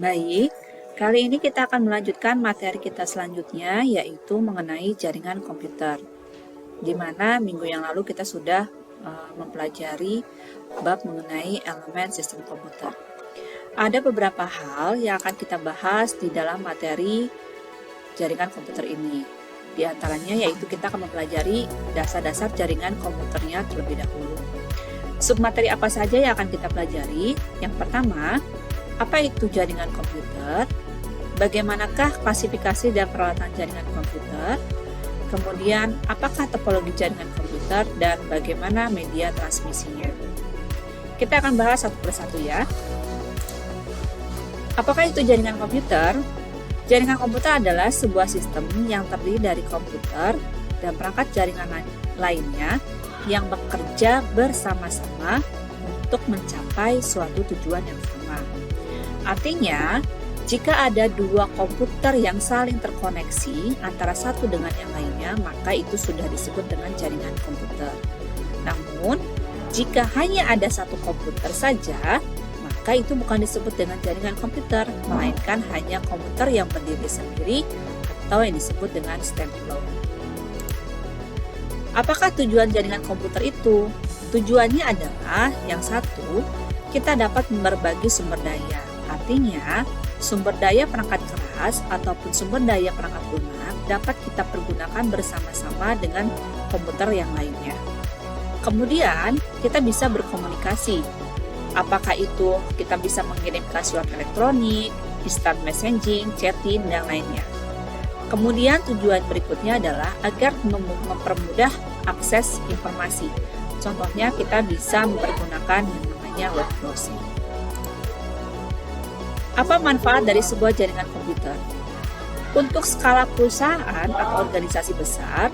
Baik, kali ini kita akan melanjutkan materi kita selanjutnya, yaitu mengenai jaringan komputer. Di mana minggu yang lalu kita sudah mempelajari bab mengenai elemen sistem komputer. Ada beberapa hal yang akan kita bahas di dalam materi jaringan komputer ini. Di antaranya yaitu kita akan mempelajari dasar-dasar jaringan komputernya terlebih dahulu. Submateri apa saja yang akan kita pelajari? Yang pertama, apa itu jaringan komputer? Bagaimanakah klasifikasi dan peralatan jaringan komputer? Kemudian, apakah topologi jaringan komputer dan bagaimana media transmisinya? Kita akan bahas satu persatu ya. Apakah itu jaringan komputer? Jaringan komputer adalah sebuah sistem yang terdiri dari komputer dan perangkat jaringan lainnya yang bekerja bersama-sama untuk mencapai suatu tujuan yang sama. Artinya, jika ada dua komputer yang saling terkoneksi antara satu dengan yang lainnya, maka itu sudah disebut dengan jaringan komputer. Namun, jika hanya ada satu komputer saja, maka itu bukan disebut dengan jaringan komputer, melainkan hanya komputer yang berdiri sendiri atau yang disebut dengan standalone. Apakah tujuan jaringan komputer itu? Tujuannya adalah yang satu, kita dapat berbagi sumber daya. Artinya, sumber daya perangkat keras ataupun sumber daya perangkat lunak dapat kita pergunakan bersama-sama dengan komputer yang lainnya. Kemudian, kita bisa berkomunikasi. Apakah itu kita bisa mengirimkan surat elektronik, instant messaging, chatting, dan lainnya. Kemudian tujuan berikutnya adalah agar mempermudah akses informasi. Contohnya kita bisa mempergunakan yang namanya web browsing. Apa manfaat dari sebuah jaringan komputer? Untuk skala perusahaan atau organisasi besar,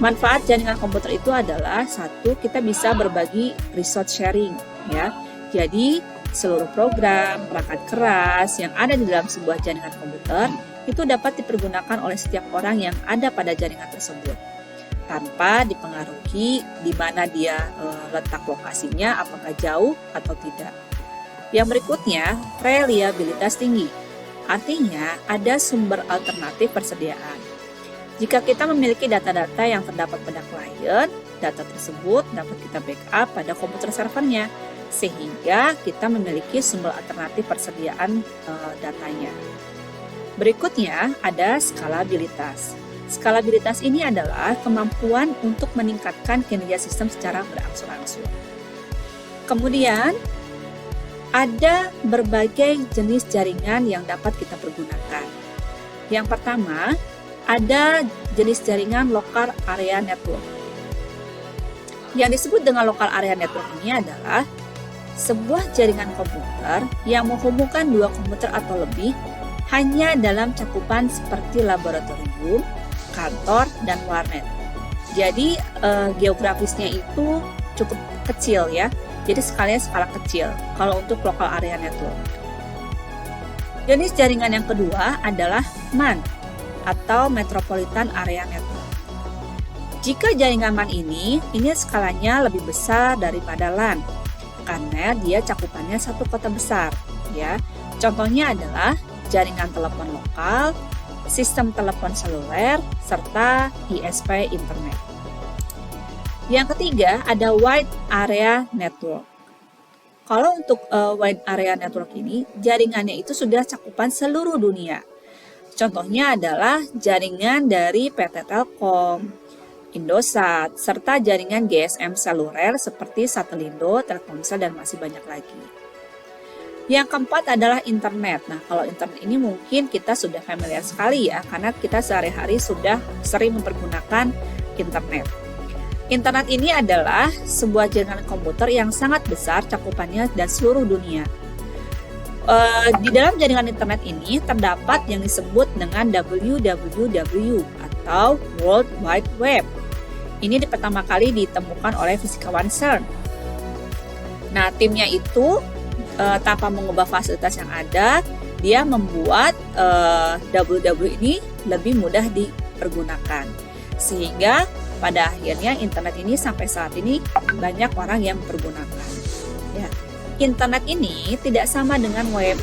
manfaat jaringan komputer itu adalah satu, kita bisa berbagi resource sharing ya. Jadi seluruh program, perangkat keras yang ada di dalam sebuah jaringan komputer itu dapat dipergunakan oleh setiap orang yang ada pada jaringan tersebut tanpa dipengaruhi di mana dia letak lokasinya, apakah jauh atau tidak. Yang berikutnya, reliabilitas tinggi. Artinya, ada sumber alternatif persediaan. Jika kita memiliki data-data yang terdapat pada klien, data tersebut dapat kita backup pada komputer servernya, sehingga kita memiliki sumber alternatif persediaan datanya. Berikutnya, ada skalabilitas. Skalabilitas ini adalah kemampuan untuk meningkatkan kinerja sistem secara berangsur-angsur. Kemudian, ada berbagai jenis jaringan yang dapat kita pergunakan. Yang pertama, ada jenis jaringan local area network. Yang disebut dengan local area network ini adalah sebuah jaringan komputer yang menghubungkan dua komputer atau lebih hanya dalam cakupan seperti laboratorium, kantor, dan warnet. Jadi geografisnya itu cukup kecil ya. Jadi skala kecil kalau untuk local area network. Jenis jaringan yang kedua adalah MAN atau Metropolitan Area Network. Jika jaringan MAN ini skalanya lebih besar daripada LAN karena dia cakupannya satu kota besar ya. Contohnya adalah jaringan telepon lokal, sistem telepon seluler, serta ISP internet. Yang ketiga ada Wide Area Network. Kalau untuk Wide Area Network ini, jaringannya itu sudah cakupan seluruh dunia. Contohnya adalah jaringan dari PT Telkom, Indosat, serta jaringan GSM seluler seperti Satelindo, Telkomsel, dan masih banyak lagi. Yang keempat adalah internet. Nah, kalau internet ini mungkin kita sudah familiar sekali ya, karena kita sehari-hari sudah sering mempergunakan internet. Internet ini adalah sebuah jaringan komputer yang sangat besar cakupannya dan seluruh dunia. Di dalam jaringan internet ini terdapat yang disebut dengan WWW atau World Wide Web. Ini pertama kali ditemukan oleh fisikawan CERN. Nah, timnya itu tanpa mengubah fasilitas yang ada, dia membuat WWW ini lebih mudah dipergunakan. Sehingga pada akhirnya internet ini sampai saat ini banyak orang yang mempergunakan. Ya. Internet ini tidak sama dengan web.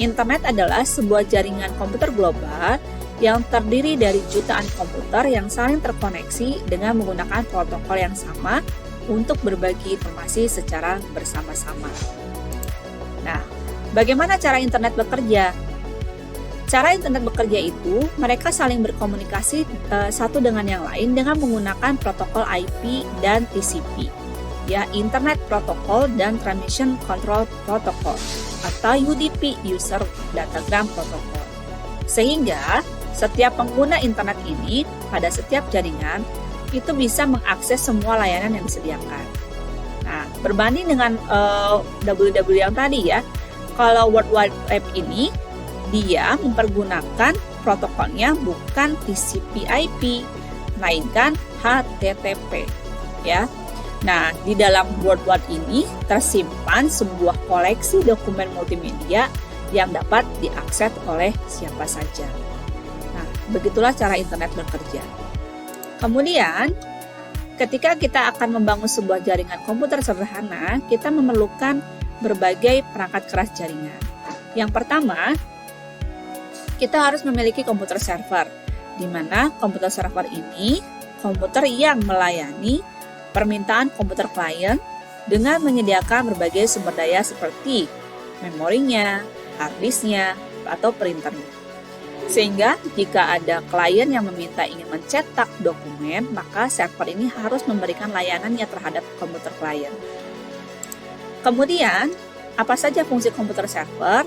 Internet adalah sebuah jaringan komputer global yang terdiri dari jutaan komputer yang saling terkoneksi dengan menggunakan protokol yang sama untuk berbagi informasi secara bersama-sama. Nah, bagaimana cara internet bekerja? Cara internet bekerja itu, mereka saling berkomunikasi satu dengan yang lain dengan menggunakan protokol IP dan TCP, ya, Internet Protocol dan Transmission Control Protocol, atau UDP, User Datagram Protocol. Sehingga, setiap pengguna internet ini pada setiap jaringan itu bisa mengakses semua layanan yang disediakan. Nah, berbanding dengan WWW yang tadi ya, kalau World Wide Web ini dia mempergunakan protokolnya bukan TCP/IP, melainkan HTTP, ya. Nah, di dalam World Wide ini tersimpan sebuah koleksi dokumen multimedia yang dapat diakses oleh siapa saja. Nah, begitulah cara internet bekerja. Kemudian, ketika kita akan membangun sebuah jaringan komputer sederhana, kita memerlukan berbagai perangkat keras jaringan. Yang pertama, kita harus memiliki komputer server, di mana komputer server ini komputer yang melayani permintaan komputer klien dengan menyediakan berbagai sumber daya seperti memorinya, hard disknya, atau printernya. Sehingga jika ada klien yang meminta ingin mencetak dokumen, maka server ini harus memberikan layanannya terhadap komputer klien. Kemudian, apa saja fungsi komputer server?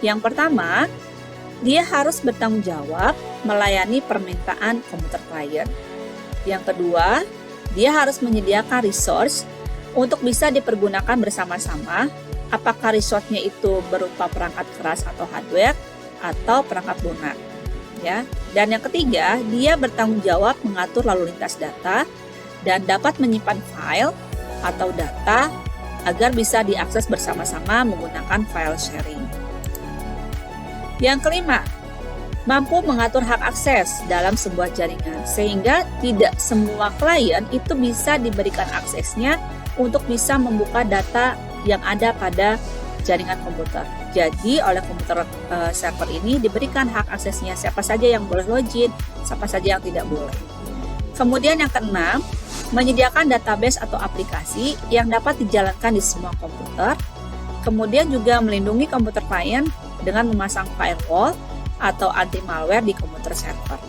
Yang pertama, dia harus bertanggung jawab melayani permintaan komputer klien. Yang kedua, dia harus menyediakan resource untuk bisa dipergunakan bersama-sama, apakah resource-nya itu berupa perangkat keras atau hardware atau perangkat lunak, ya. Dan yang ketiga, dia bertanggung jawab mengatur lalu lintas data dan dapat menyimpan file atau data agar bisa diakses bersama-sama menggunakan file sharing. Yang kelima, mampu mengatur hak akses dalam sebuah jaringan, sehingga tidak semua klien itu bisa diberikan aksesnya untuk bisa membuka data yang ada pada jaringan komputer. Jadi, oleh komputer server ini diberikan hak aksesnya siapa saja yang boleh login, siapa saja yang tidak boleh. Kemudian yang keenam, menyediakan database atau aplikasi yang dapat dijalankan di semua komputer. Kemudian juga melindungi komputer klien dengan memasang firewall atau anti-malware di komputer server.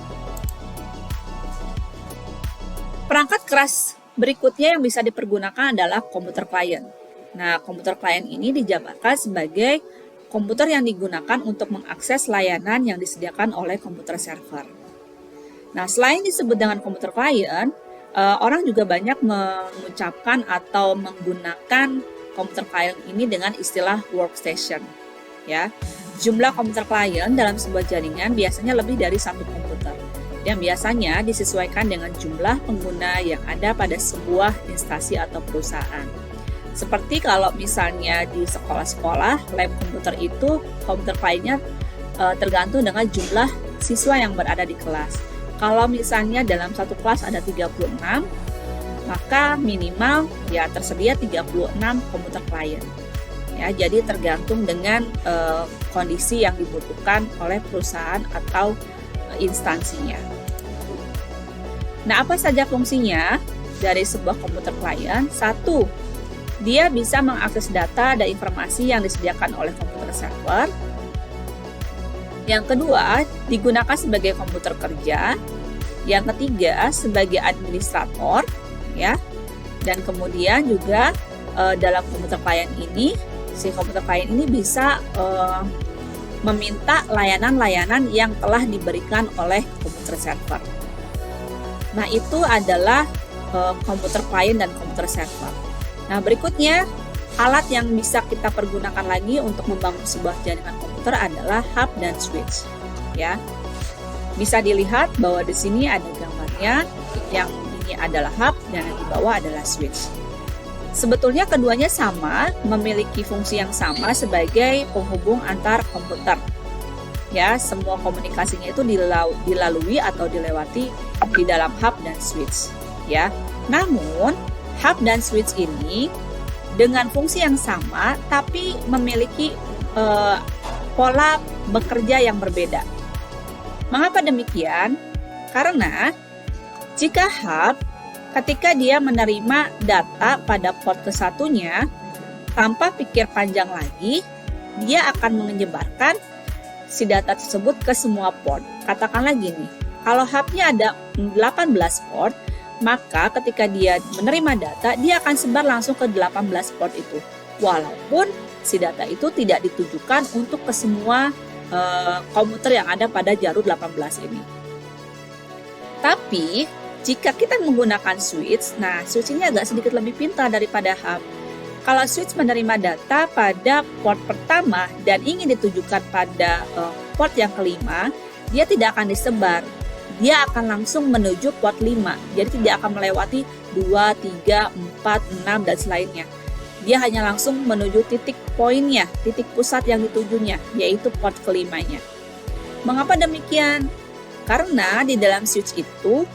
Perangkat keras berikutnya yang bisa dipergunakan adalah komputer klien. Nah, komputer klien ini dijabarkan sebagai komputer yang digunakan untuk mengakses layanan yang disediakan oleh komputer server. Nah, selain disebut dengan komputer klien, orang juga banyak mengucapkan atau menggunakan komputer klien ini dengan istilah workstation, ya. Jumlah komputer klien dalam sebuah jaringan biasanya lebih dari satu komputer, dan biasanya disesuaikan dengan jumlah pengguna yang ada pada sebuah instansi atau perusahaan. Seperti kalau misalnya di sekolah-sekolah, lab komputer itu komputer kliennya tergantung dengan jumlah siswa yang berada di kelas. Kalau misalnya dalam satu kelas ada 36, maka minimal ya tersedia 36 komputer klien. Ya, jadi tergantung dengan kondisi yang dibutuhkan oleh perusahaan atau instansinya. Nah, apa saja fungsinya dari sebuah komputer klien? Satu, dia bisa mengakses data dan informasi yang disediakan oleh komputer server. Yang kedua, digunakan sebagai komputer kerja. Yang ketiga, sebagai administrator, ya. Dan kemudian juga dalam komputer klien ini, si komputer klien ini bisa meminta layanan-layanan yang telah diberikan oleh komputer server. Nah, itu adalah komputer klien dan komputer server. Nah, berikutnya, alat yang bisa kita pergunakan lagi untuk membangun sebuah jaringan komputer adalah hub dan switch. Ya, bisa dilihat bahwa di sini ada gambarnya, yang ini adalah hub dan yang di bawah adalah switch. Sebetulnya keduanya sama, memiliki fungsi yang sama sebagai penghubung antar komputer. Ya, semua komunikasinya itu dilalui atau dilewati di dalam hub dan switch. Ya, namun hub dan switch ini dengan fungsi yang sama, tapi memiliki pola bekerja yang berbeda. Mengapa demikian? Karena jika hub ketika dia menerima data pada port ke-1-nya, tanpa pikir panjang lagi, dia akan menyebarkan si data tersebut ke semua port. Katakanlah gini, kalau hubnya ada 18 port, maka ketika dia menerima data, dia akan sebar langsung ke 18 port itu. Walaupun si data itu tidak ditujukan untuk ke semua komuter yang ada pada jalur 18 ini. Tapi, jika kita menggunakan switch, nah switch ini agak sedikit lebih pintar daripada hub. Kalau switch menerima data pada port pertama dan ingin ditujukan pada port yang kelima, dia tidak akan disebar. Dia akan langsung menuju port 5. Jadi tidak akan melewati 2, 3, 4, 6, dan selainnya. Dia hanya langsung menuju titik poinnya, titik pusat yang ditujunya, yaitu port kelimanya. Mengapa demikian? Karena di dalam switch itu,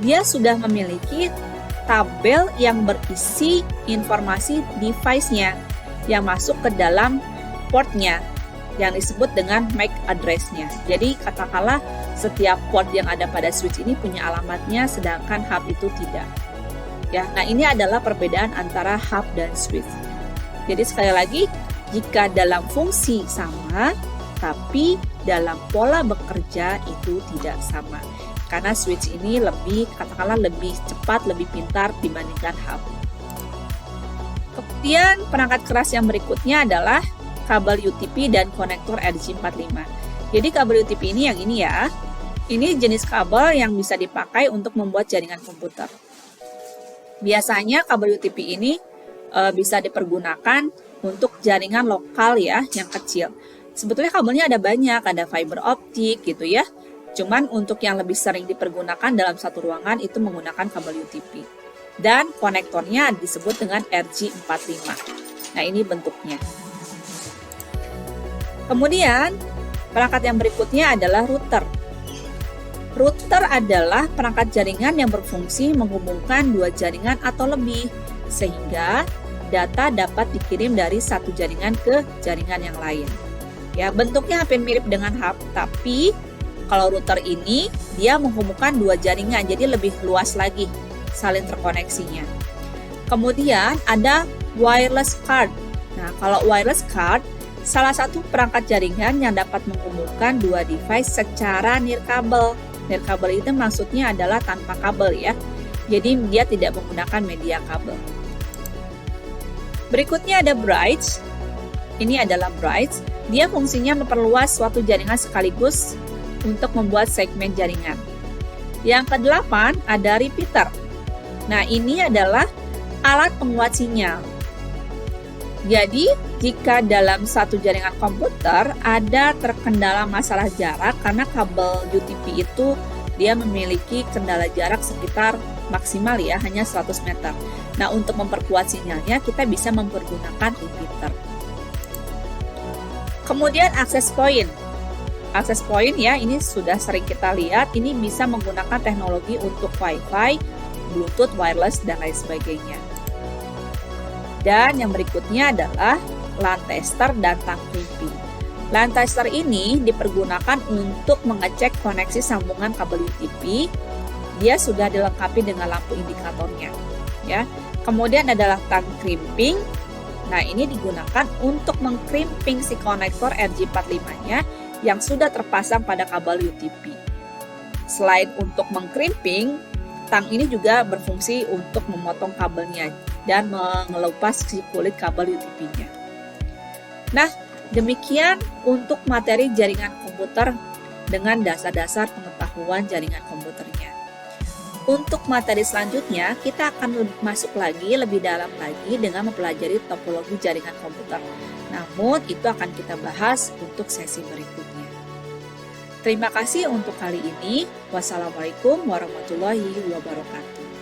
dia sudah memiliki tabel yang berisi informasi device-nya yang masuk ke dalam portnya yang disebut dengan MAC address-nya. Jadi katakanlah setiap port yang ada pada switch ini punya alamatnya, sedangkan hub itu tidak. Ya, nah ini adalah perbedaan antara hub dan switch. Jadi sekali lagi, jika dalam fungsi sama, tapi dalam pola bekerja itu tidak sama. Karena switch ini katakanlah lebih cepat, lebih pintar dibandingkan hub. Kemudian perangkat keras yang berikutnya adalah kabel UTP dan konektor RJ45. Jadi kabel UTP ini yang ini ya, ini jenis kabel yang bisa dipakai untuk membuat jaringan komputer. Biasanya kabel UTP ini bisa dipergunakan untuk jaringan lokal ya, yang kecil. Sebetulnya kabelnya ada banyak, ada fiber optik gitu ya. Cuman untuk yang lebih sering dipergunakan dalam satu ruangan itu menggunakan kabel UTP. Dan konektornya disebut dengan RJ45. Nah ini bentuknya. Kemudian perangkat yang berikutnya adalah router. Router adalah perangkat jaringan yang berfungsi menghubungkan dua jaringan atau lebih, sehingga data dapat dikirim dari satu jaringan ke jaringan yang lain. Ya, bentuknya hampir mirip dengan hub, tapi kalau router ini dia menghubungkan dua jaringan, jadi lebih luas lagi saling terkoneksinya. Kemudian ada wireless card. Nah, kalau wireless card salah satu perangkat jaringan yang dapat menghubungkan dua device secara nirkabel. Nirkabel itu maksudnya adalah tanpa kabel ya. Jadi dia tidak menggunakan media kabel. Berikutnya ada bridge. Ini adalah bridge. Dia fungsinya memperluas suatu jaringan sekaligus untuk membuat segmen jaringan. Yang ke-8 ada repeater. Nah, ini adalah alat penguat sinyal. Jadi, jika dalam satu jaringan komputer ada terkendala masalah jarak karena kabel UTP itu dia memiliki kendala jarak sekitar maksimal ya, hanya 100 meter. Nah, untuk memperkuat sinyalnya kita bisa mempergunakan repeater. Kemudian access point. Access point ya, ini sudah sering kita lihat, ini bisa menggunakan teknologi untuk Wi-Fi, Bluetooth, wireless, dan lain sebagainya. Dan yang berikutnya adalah LAN tester dan tang crimping. LAN tester ini dipergunakan untuk mengecek koneksi sambungan kabel UTP. Dia sudah dilengkapi dengan lampu indikatornya. Ya. Kemudian adalah tang crimping. Nah, ini digunakan untuk mengkrimping si konektor RJ45-nya yang sudah terpasang pada kabel UTP. Selain untuk mengkrimping, tang ini juga berfungsi untuk memotong kabelnya dan mengelupas si kulit kabel UTP-nya. Nah, demikian untuk materi jaringan komputer dengan dasar-dasar pengetahuan jaringan komputernya. Untuk materi selanjutnya, kita akan masuk lagi lebih dalam lagi dengan mempelajari topologi jaringan komputer. Namun, itu akan kita bahas untuk sesi berikutnya. Terima kasih untuk kali ini. Wassalamualaikum warahmatullahi wabarakatuh.